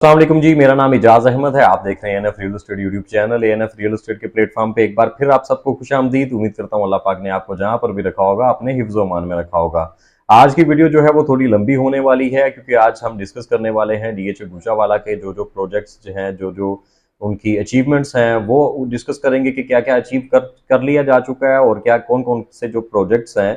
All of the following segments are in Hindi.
अस्सलाम वालेकुम जी, मेरा नाम इजाज अहमद है। आप देख रहे हैं NF real estate YouTube channel. NF real estate के प्लेटफॉर्म पे एक बार फिर आप सबको खुशामदीद। उम्मीद करता हूँ अल्लाह पाक ने आपको जहां पर भी रखा होगा अपने हिफ्ज़ मान में रखा होगा। आज की वीडियो जो है वो थोड़ी लंबी होने वाली है, क्योंकि आज हम डिस्कस करने वाले हैं डीएचए भूसावाला के जो जो प्रोजेक्ट्स जो हैं, जो जो उनकी अचीवमेंट्स हैं, वो डिस्कस करेंगे कि क्या क्या अचीव कर लिया जा चुका है, और क्या कौन कौन से जो प्रोजेक्ट्स हैं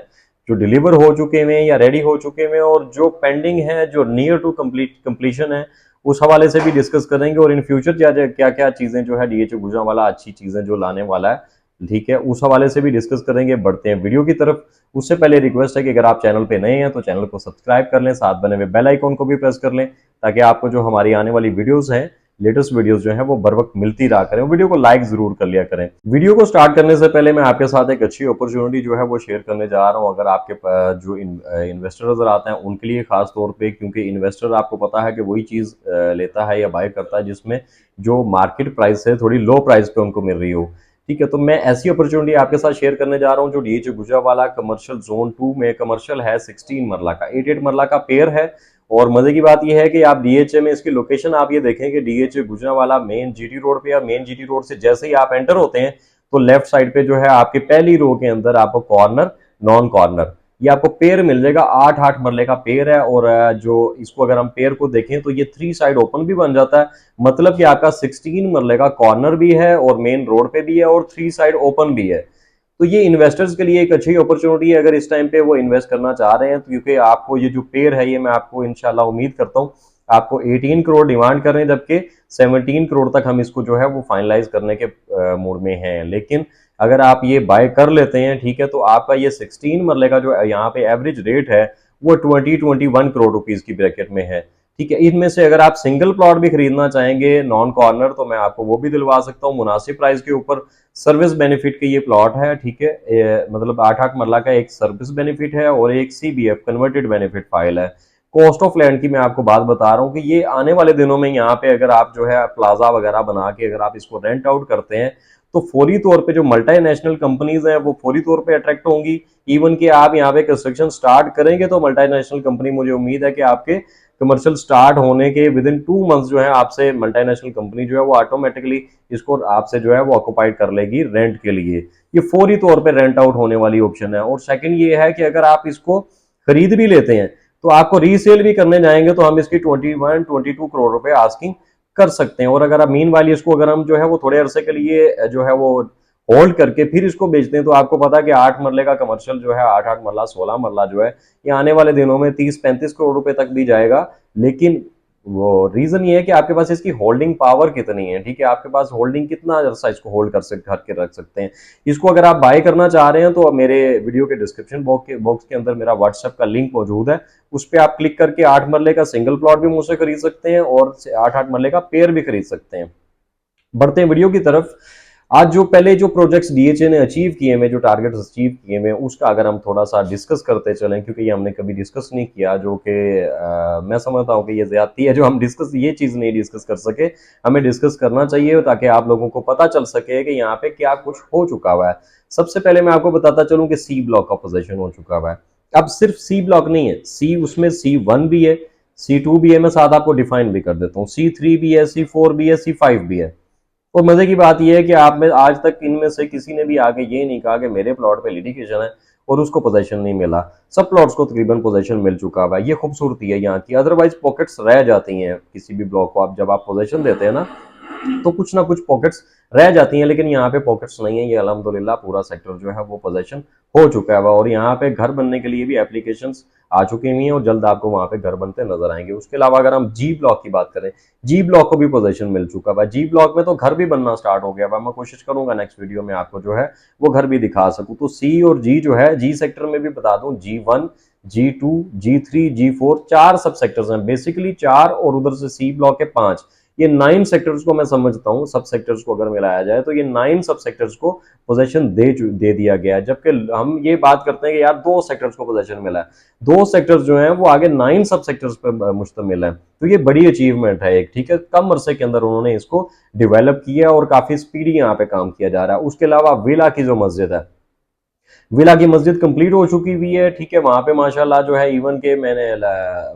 जो डिलीवर हो चुके हैं या रेडी हो चुके हैं, और जो पेंडिंग है, जो नियर टू कंप्लीशन है, उस हवाले से भी डिस्कस करेंगे। और इन फ्यूचर क्या क्या चीजें जो है डीएचओ गुजरांवाला अच्छी चीजें जो लाने वाला है, ठीक है, उस हवाले से भी डिस्कस करेंगे। बढ़ते हैं वीडियो की तरफ। उससे पहले रिक्वेस्ट है कि अगर आप चैनल पे नए हैं तो चैनल को सब्सक्राइब कर लें, साथ बने हुए बेल आइकॉन को भी प्रेस कर लें, ताकि आपको जो हमारी आने वाली वीडियोस हैं, लेटेस्ट वीडियोस जो है वो बर वक्त मिलती रहा करें। वीडियो को लाइक जरूर कर लिया करें। वीडियो को स्टार्ट करने से पहले मैं आपके साथ एक अच्छी अपॉर्चुनिटी जो है वो शेयर करने जा रहा हूं। अगर आपके जो इन्वेस्टर नजर आते हैं उनके लिए खास तौर पे, क्योंकि इन्वेस्टर आपको पता है कि वही चीज लेता है या बाय करता है जिसमें जो मार्केट प्राइस है थोड़ी लो प्राइस पे उनको मिल रही हो। ठीक है, तो मैं ऐसी अपॉर्चुनिटी आपके साथ शेयर करने जा रहा हूं जो डीएचए गुजरांवाला कमर्शियल जोन 2 में कमर्शियल है। 16 मरला का 8 मरला का पेयर है। और मजे की बात यह है कि आप डीएचए में इसकी लोकेशन आप ये देखें कि DHA Gujranwala main GT road पे, या मेन जीटी रोड से जैसे ही आप एंटर होते हैं तो लेफ्ट साइड पे जो है आपकी पहली रो के अंदर आपको कॉर्नर, नॉन कॉर्नर, ये आपको पेयर मिल जाएगा। 8 मरले का पेयर है। और जो इसको अगर हम पेयर को देखें तो ये 3 साइड ओपन भी बन जाता है, मतलब कि आपका 16 मरले का कॉर्नर भी है और मेन रोड पे भी है और 3 साइड ओपन भी है। तो ये इन्वेस्टर्स के लिए एक अच्छी अपॉर्चुनिटी है अगर इस टाइम पे वो इन्वेस्ट करना चाह रहे हैं, तो क्योंकि आपको ये जो पेयर है, ये मैं आपको इंशाल्लाह उम्मीद करता हूँ आपको 18 करोड़ डिमांड कर रहे हैं, जबकि 17 करोड़ तक हम इसको जो है वो फाइनलाइज करने के मूड में हैं। लेकिन अगर आप ये बाय कर लेते हैं, ठीक है, तो आपका ये 16 मरले का जो यहाँ पे एवरेज रेट है वो 21 करोड़ रुपीज की ब्रैकेट में है। ठीक है, इनमें से अगर आप सिंगल प्लॉट भी खरीदना चाहेंगे नॉन कॉर्नर, तो मैं आपको वो भी दिलवा सकता हूँ मुनासिब प्राइस के ऊपर। सर्विस बेनिफिट के ये प्लॉट है, ठीक है, मतलब 8 मरला का एक सर्विस बेनिफिट है और एक सीबीएफ कन्वर्टेड बेनिफिट फाइल है। कॉस्ट ऑफ लैंड की मैं आपको बात बता रहा हूँ कि ये आने वाले दिनों में यहाँ पे अगर आप जो है प्लाजा वगैरह बना के अगर आप इसको रेंट आउट करते हैं, तो फौरी तौर पे जो मल्टीनेशनल कंपनीज हैं वो फौरी तौर पे अट्रैक्ट होंगी। इवन कि आप यहाँ पे कंस्ट्रक्शन स्टार्ट करेंगे तो मल्टीनेशनल कंपनी, मुझे उम्मीद है कि आपके कमर्शियल स्टार्ट होने के विद इन 2 मंथ्स जो है आपसे मल्टीनेशनल कंपनी जो है वो ऑटोमेटिकली इसको आपसे जो है वो ऑक्युपाइड कर लेगी रेंट के लिए। ये फौरी तौर पे रेंट आउट होने वाली ऑप्शन है। और सेकंड ये है कि अगर आप इसको खरीद भी लेते हैं तो आपको रीसेल भी करने जाएंगे तो हम इसकी 21-22 करोड़ रुपए आस्किंग कर सकते हैं। और अगर आप मीन वाली इसको अगर हम जो है वो थोड़े अरसे के लिए जो है वो होल्ड करके फिर इसको बेचते हैं, तो आपको पता है कि 8 मरले का कमर्शियल जो है 8 मरला 16 मरला जो है ये आने वाले दिनों में 30-35 करोड़ रुपए तक भी जाएगा। लेकिन वो रीजन ये है कि आपके पास इसकी होल्डिंग पावर कितनी है। ठीक है, आपके पास होल्डिंग कितना अरसा इसको होल्ड करके रख सकते हैं। इसको अगर आप बाय करना चाह रहे हैं तो मेरे वीडियो के डिस्क्रिप्शन बॉक्स के अंदर मेरा व्हाट्सएप का लिंक मौजूद है, उस पर आप क्लिक करके 8 मरले का सिंगल प्लॉट भी मुझसे खरीद सकते हैं और 8 मरले का पेयर भी खरीद सकते हैं। बढ़ते हैं वीडियो की तरफ। आज जो पहले जो प्रोजेक्ट्स डीएचए ने अचीव किए हैं, जो टारगेट्स अचीव किए हैं, उसका अगर हम थोड़ा सा डिस्कस करते चलें, क्योंकि ये हमने कभी डिस्कस नहीं किया, जो कि मैं समझता हूं कि ये ज्यादती है जो हम ये चीज नहीं डिस्कस कर सके। हमें डिस्कस करना चाहिए ताकि आप लोगों को पता चल सके कि यहाँ पे क्या कुछ हो चुका हुआ है। सबसे पहले मैं आपको बताता चलूं कि सी ब्लॉक का पोजीशन हो चुका हुआ है। अब सिर्फ सी ब्लॉक नहीं है, सी उसमें C1 भी है, C2 भी है, मैं साथ आपको डिफाइन भी कर देता हूँ, C3 भी है, C4 भी है, C5 भी है। और मजे की बात यह है कि आप में आज तक इनमें से किसी ने भी आके ये नहीं कहा कि मेरे प्लॉट पे लिटिगेशन है और उसको पोजीशन नहीं मिला। सब प्लॉट्स को तकरीबन पोजीशन मिल चुका है। ये खूबसूरती है यहाँ की। अदरवाइज पॉकेट्स रह जाती हैं किसी भी ब्लॉक को आप जब आप पोजीशन देते हैं ना, तो कुछ ना कुछ पॉकेट्स रह जाती हैं, लेकिन यहाँ पे पॉकेट्स नहीं है। ये अल्हम्दुलिल्लाह पूरा सेक्टर जो है वो पोजीशन हो चुका है। और यहाँ पे घर बनने के लिए भी एप्लीकेशंस आ चुकी हुई हैं और जल्द आपको वहां पे घर बनते नजर आएंगे। उसके अलावा अगर हम जी ब्लॉक की बात करें, जी ब्लॉक को भी पोजीशन मिल चुका है। जी ब्लॉक में तो घर भी बनना स्टार्ट हो गया है। मैं कोशिश करूंगा नेक्स्ट वीडियो में आपको जो है वो घर भी दिखा सकूं। तो सी और जी जो है, जी सेक्टर में भी बता दूं, G1, G2, G3, G4 4 सब सेक्टर्स हैं बेसिकली, 4 और उधर से सी ब्लॉक के 5। ये 9 सेक्टर्स को मैं समझता हूँ, सब सेक्टर्स को अगर मिलाया जाए तो ये 9 सब सेक्टर्स को पोजीशन दे दिया गया है। जबकि हम ये बात करते हैं कि यार 2 सेक्टर्स को पोजीशन मिला है, 2 सेक्टर्स जो हैं वो आगे 9 सब सेक्टर्स पर मुश्तमिल है। तो ये बड़ी अचीवमेंट है एक, ठीक है, कम अरसे के अंदर उन्होंने इसको डेवलप किया और काफी स्पीडी यहाँ पे काम किया जा रहा है। उसके अलावा विला की जो मस्जिद है, विला की मस्जिद कंप्लीट हो चुकी हुई है। ठीक है, वहां पे माशाल्लाह जो है इवन के मैंने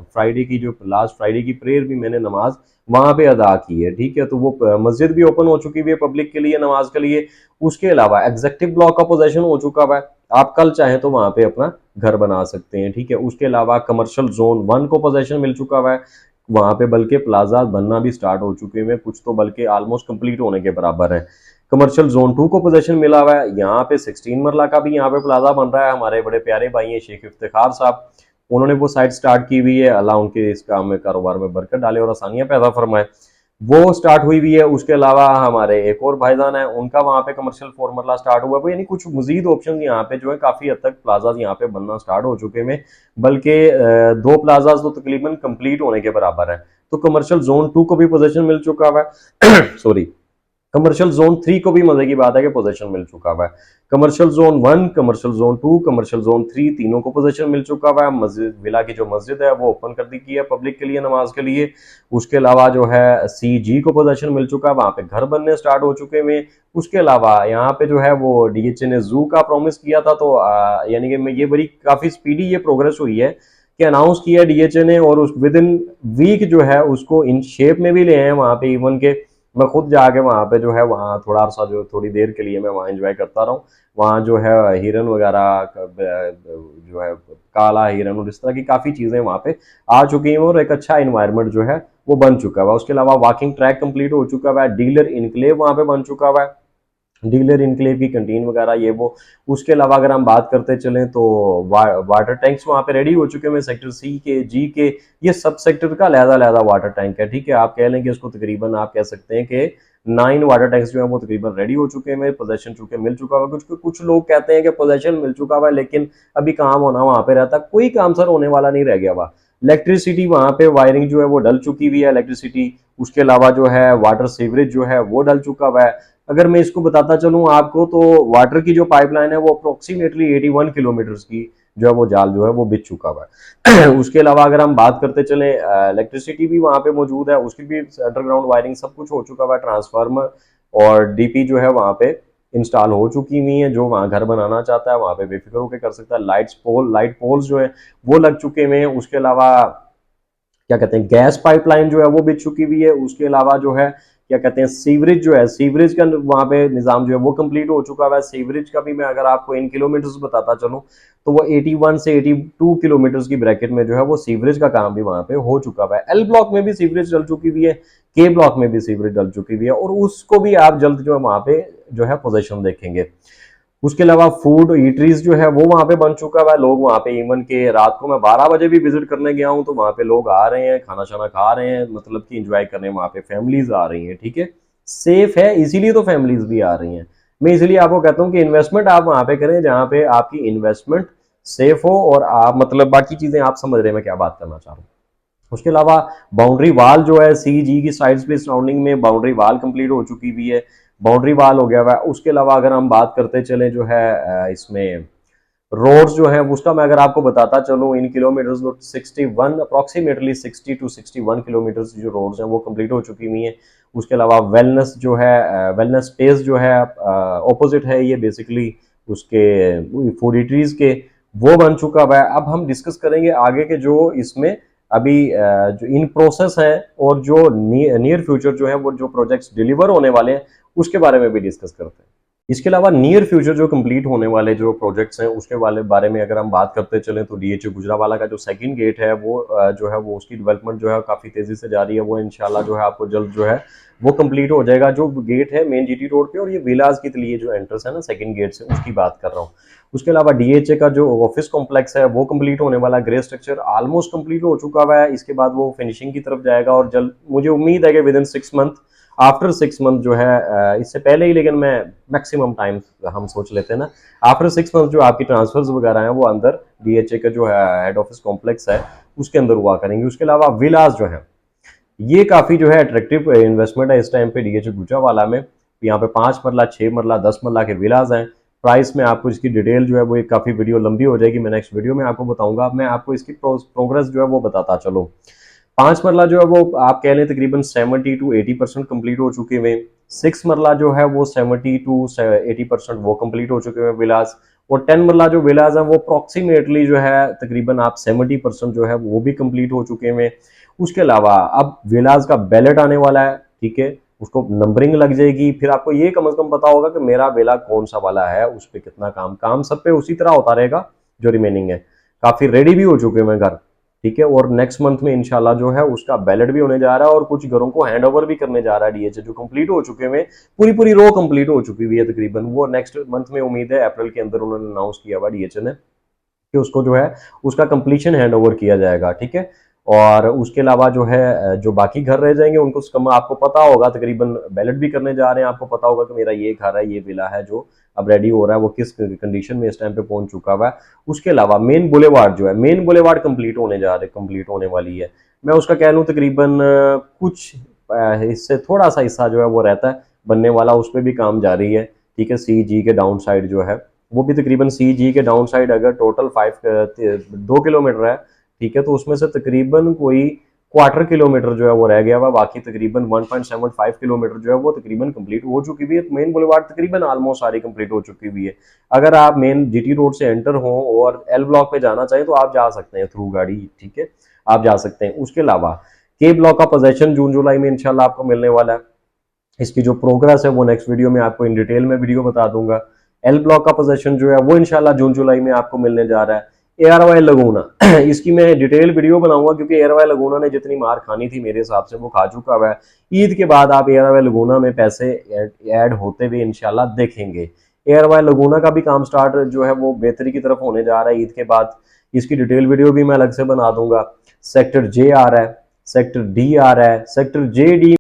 फ्राइडे की जो लास्ट फ्राइडे की प्रेयर भी मैंने नमाज वहां पे अदा की है, ठीक है। तो वो मस्जिद भी ओपन हो चुकी हुई है पब्लिक के लिए, नमाज के लिए। उसके अलावा एग्जेक्टिव ब्लॉक का पोजेशन हो चुका हुआ है, आप कल चाहें तो वहां पे अपना घर बना सकते हैं, ठीक है। उसके अलावा कमर्शियल जोन 1 को पोजेशन मिल चुका हुआ है, वहां पे बल्कि प्लाजा बनना भी स्टार्ट हो चुके हैं, कुछ तो बल्कि ऑलमोस्ट कंप्लीट होने के बराबर है। कमर्शियल जोन 2 को पोजेशन मिला हुआ है, यहाँ पे 16 मरला का भी यहाँ पे प्लाजा बन रहा है। हमारे बड़े प्यारे भाई हैं शेख इफ्तिखार साहब, उन्होंने वो साइट स्टार्ट की हुई है। अल्लाह उनके इस काम में, कारोबार में बरकत डाले और आसानियां पैदा फरमाए। वो स्टार्ट हुई भी है। उसके अलावा हमारे एक और भाईजान है, उनका वहां पे कमर्शियल 4 मरला स्टार्ट हुआ है। यानी कुछ मजीद ऑप्शन यहाँ पे जो है काफी हद तक प्लाजा यहाँ पे बनना स्टार्ट हो चुके हैं, बल्कि 2 प्लाजा तो तकरीबन कंप्लीट होने के बराबर है। तो कमर्शियल जोन 2 को भी पोजीशन मिल चुका हुआ है सॉरी, कमर्शियल जोन 3 को भी मजे की बात है कि पोजीशन मिल चुका हुआ है। Commercial zone 1, commercial zone 2, commercial zone 3 तीनों को पोजीशन मिल चुका हुआ है। मस्जिद विला की जो मस्जिद है वो ओपन कर दी गई है पब्लिक के लिए, नमाज के लिए। उसके अलावा जो है CG को पोजीशन मिल चुका है, वहां पे घर बनने स्टार्ट हो चुके हैं। उसके अलावा यहाँ पे जो है वो DHA ने जू का प्रॉमिस किया था, तो यानी कि ये बड़ी काफी स्पीडी ये प्रोग्रेस हुई है कि अनाउंस किया DHA ने, और उस विद इन वीक जो है उसको इन शेप में भी ले आए वहां पे। इवन के मैं खुद जाके वहां पे जो है वहां थोड़ा सा जो थोड़ी देर के लिए मैं वहां एंजॉय करता रहा हूँ। वहां जो है हिरन वगैरह जो है काला हिरन और इस तरह की काफी चीजें वहां पे आ चुकी हैं, और एक अच्छा इन्वायरमेंट जो है वो बन चुका है। उसके अलावा वॉकिंग ट्रैक कंप्लीट हो चुका है, डीलर इनक्लेव वहां पे बन चुका हुआ है, डीलर इनक्लेव की कंटीन वगैरह ये वो। उसके अलावा अगर हम बात करते चलें तो वाटर टैंक्स वहां पे रेडी हो चुके हैं, सेक्टर C के, G के, ये सब सेक्टर का अलग-अलग वाटर टैंक है, ठीक है। आप कह लें कि उसको तकरीबन आप कह सकते हैं कि 9 वाटर टैंक्स जो है वो तकरीबन रेडी हो चुके हैं, पोजेशन चूंकि मिल चुका हुआ। कुछ लोग कहते हैं कि पोजेशन मिल चुका हुआ है लेकिन अभी काम होना वहां पे रहता, कोई काम सर होने वाला नहीं रह गया हुआ। इलेक्ट्रिसिटी वहां पे वायरिंग जो है वो डल चुकी हुई है, इलेक्ट्रिसिटी। उसके अलावा जो है वाटर सीवरेज जो है वो डल चुका हुआ है। अगर मैं इसको बताता चलूं आपको तो वाटर की जो पाइपलाइन है वो अप्रोक्सीमेटली 81 किलोमीटर की जो है वो जाल जो है वो बिछ चुका हुआ है उसके अलावा अगर हम बात करते चले, इलेक्ट्रिसिटी भी वहां पे मौजूद है, उसकी भी अंडरग्राउंड वायरिंग सब कुछ हो चुका हुआ है। ट्रांसफार्मर और DP जो है वहां पे इंस्टॉल हो चुकी हुई है। जो वहां घर बनाना चाहता है वहां पे बेफिक्र होकर कर सकता है। लाइट पोल्स जो है वो लग चुके हुए हैं। उसके अलावा क्या कहते हैं, गैस पाइपलाइन जो है वो बिछ चुकी हुई है। उसके अलावा जो है क्या कहते हैं, सीवरेज जो है, सीवरेज का वहां पे निजाम जो है वो कंप्लीट हो चुका है। सीवरेज का भी मैं अगर आपको इन किलोमीटर्स बताता चलूं तो वो 81 से 82 किलोमीटर्स की ब्रैकेट में जो है वो सीवरेज का काम भी वहां पे हो चुका है। L ब्लॉक में भी सीवरेज डल चुकी हुई है, K ब्लॉक में भी सीवरेज डल चुकी हुई है, और उसको भी आप जल्द जो है वहां पे जो है पोजीशन देखेंगे। उसके अलावा फूड ईटरीज जो है वो वहां पे बन चुका हुआ है। लोग वहां पे इवन के रात को मैं 12 बजे भी विजिट करने गया हूं तो वहां पे लोग आ रहे हैं, खाना शाना खा रहे हैं, मतलब कि इंजॉय करने वहां पे फैमिलीज आ रही हैं, ठीक है। सेफ है इसीलिए तो फैमिलीज भी आ रही हैं। मैं इसलिए आपको कहता हूं कि इन्वेस्टमेंट आप वहां पे करें जहां पे आपकी इन्वेस्टमेंट सेफ हो, और आप मतलब बाकी चीजें आप समझ रहे हैं मैं क्या बात करना चाह रहा हूँ। उसके अलावा बाउंड्री वाल जो है CG की साइड्स पे सराउंडिंग में बाउंड्री वाल कंप्लीट हो चुकी हुई है, बाउंड्री वाल हो गया हुआ है। उसके अलावा अगर हम बात करते चले जो है इसमें रोड्स जो है उसका मैं अगर आपको बताता चलूं इन किलोमीटर्स तो 61 अप्रोक्सीमेटली 60 टू 61 किलोमीटर्स जो रोड्स हैं वो कंप्लीट हो चुकी हुई हैं। उसके अलावा वेलनेस जो है, वेलनेस स्पेस जो है ऑपोजिट है ये बेसिकली उसके फूड इटरीज के, वो बन चुका हुआ है। अब हम डिस्कस करेंगे आगे के जो इसमें अभी जो इन प्रोसेस है और जो नियर फ्यूचर जो है वो जो प्रोजेक्ट्स डिलीवर होने वाले हैं उसके बारे में भी डिस्कस करते हैं। इसके अलावा नियर फ्यूचर जो कंप्लीट होने वाले जो प्रोजेक्ट्स हैं उसके बारे में अगर हम बात करते चलें तो DHA गुजरावाला का जो सेकंड गेट है वो जो है वो उसकी डेवलपमेंट जो है काफ़ी तेज़ी से जारी है। वो इंशाल्लाह जो है आपको जल्द जो है वो कंप्लीट हो जाएगा। जो गेट है मेन GT रोड पे, और ये विलास के लिए जो एंट्रेंस है ना सेकंड गेट से, उसकी बात कर रहा हूँ। उसके अलावा DHA का जो ऑफिस कॉम्प्लेक्स है वो कंप्लीट होने वाला, ग्रे स्ट्रक्चर ऑलमोस्ट कंप्लीट हो चुका हुआ है। इसके बाद वो फिनिशिंग की तरफ जाएगा, और जल्द मुझे उम्मीद है कि with in 6 month, after 6 month जो है इससे पहले ही, लेकिन मैं मैक्सिमम टाइम हम सोच लेते हैं ना, आफ्टर 6 मंथ जो आपकी ट्रांसफर्स वगैरह हैं वो अंदर DHA का जो है हेड ऑफिस कॉम्प्लेक्स है उसके अंदर हुआ करेंगे। उसके अलावा विलास जो है ये काफी जो है अट्रैक्टिव इन्वेस्टमेंट है इस टाइम पे DHA गुजरावाला में। यहाँ पे 5 मरला, 6 मरला, 10 मरला के विलास हैं। प्राइस में आपको इसकी डिटेल जो है वो एक काफी वीडियो लंबी हो जाएगी, मैं नेक्स्ट वीडियो में आपको बताऊंगा। मैं आपको इसकी प्रोग्रेस जो है वो बताता चलो। 5 मरला जो है वो आप कह लें तकरीबन 70 टू 80% कंप्लीट हो चुके हुए। 6 मरला जो है वो 70 टू 80% वो कंप्लीट हो चुके हुए विलास। और 10 मरला जो विलाज है वो अप्रॉक्सीमेटली जो है तकरीबन आप 70% जो है वो भी कंप्लीट हो चुके हैं। उसके अलावा अब विलाज का बैलेट आने वाला है, ठीक है, उसको नंबरिंग लग जाएगी, फिर आपको ये कम से कम पता होगा कि मेरा विला कौन सा वाला है, उस पर कितना काम सब पे उसी तरह होता रहेगा जो रिमेनिंग है। काफी रेडी भी हो चुके हैं घर, ठीक है, और नेक्स्ट मंथ में इंशाल्लाह जो है उसका बैलेट भी होने जा रहा है और कुछ घरों को हैंड ओवर भी करने जा रहा है डीएचए जो कंप्लीट हो चुके हैं। पूरी रो कंप्लीट हो चुकी हुई है तकरीबन, वो नेक्स्ट मंथ में उम्मीद है अप्रैल के अंदर उन्होंने अनाउंस किया हुआ डीएचए ने कि उसको जो है उसका कंप्लीशन हैंड ओवर किया जाएगा, ठीक है। और उसके अलावा जो है जो बाकी घर रह जाएंगे उनको आपको पता होगा तकरीबन बैलेट भी करने जा रहे हैं, आपको पता होगा कि मेरा ये घर है, ये विला है जो अब रेडी हो रहा है, वो किस कंडीशन में इस टाइम पे पहुंच चुका हुआ है। उसके अलावा मेन बुलेवार्ड जो है, मेन बुलेवार्ड कंप्लीट होने वाली है। मैं उसका कह लूँ तकरीबन कुछ इससे थोड़ा सा हिस्सा जो है वो रहता है बनने वाला, उस पर भी काम जारी है, ठीक है। सी जी के डाउन साइड जो है वो भी तकरीबन सी जी के डाउन साइड अगर टोटल 2 किलोमीटर है, ठीक है, तो उसमें से तकरीबन कोई क्वार्टर किलोमीटर जो है वो रह गया हुआ, बाकी तकरीबन 1.75 किलोमीटर जो है वो तकरीबन कंप्लीट हो चुकी हुई है। मेन बुलेवार्ड तकरीबन ऑलमोस्ट सारी कंप्लीट हो चुकी हुई है। अगर आप मेन जीटी रोड से एंटर हो और एल ब्लॉक पे जाना चाहें तो आप जा सकते हैं थ्रू गाड़ी, ठीक है, आप जा सकते हैं। उसके अलावा के ब्लॉक का पोजेशन जून जुलाई में इंशाल्लाह आपको मिलने वाला है। इसकी जो प्रोग्रेस है वो नेक्स्ट वीडियो में आपको इन डिटेल में वीडियो बता दूंगा। एल ब्लॉक का पोजीशन जो है वो इंशाल्लाह जून जुलाई में आपको मिलने जा रहा है। एआरवाई लगूना इसकी मैं डिटेल वीडियो बनाऊंगा क्योंकि एआरवाई लगूना ने जितनी मार खानी थी मेरे हिसाब से वो खा चुका हुआ है। ईद के बाद आप एआरवाई लगूना में पैसे ऐड होते हुए इंशाल्लाह देखेंगे। एआरवाई लगूना का भी काम स्टार्ट जो है वो बेहतरी की तरफ होने जा रहा है ईद के बाद। इसकी डिटेल वीडियो भी मैं अलग से बना दूंगा। सेक्टर जे आ रहा है, सेक्टर डी आ रहा है, सेक्टर जे डी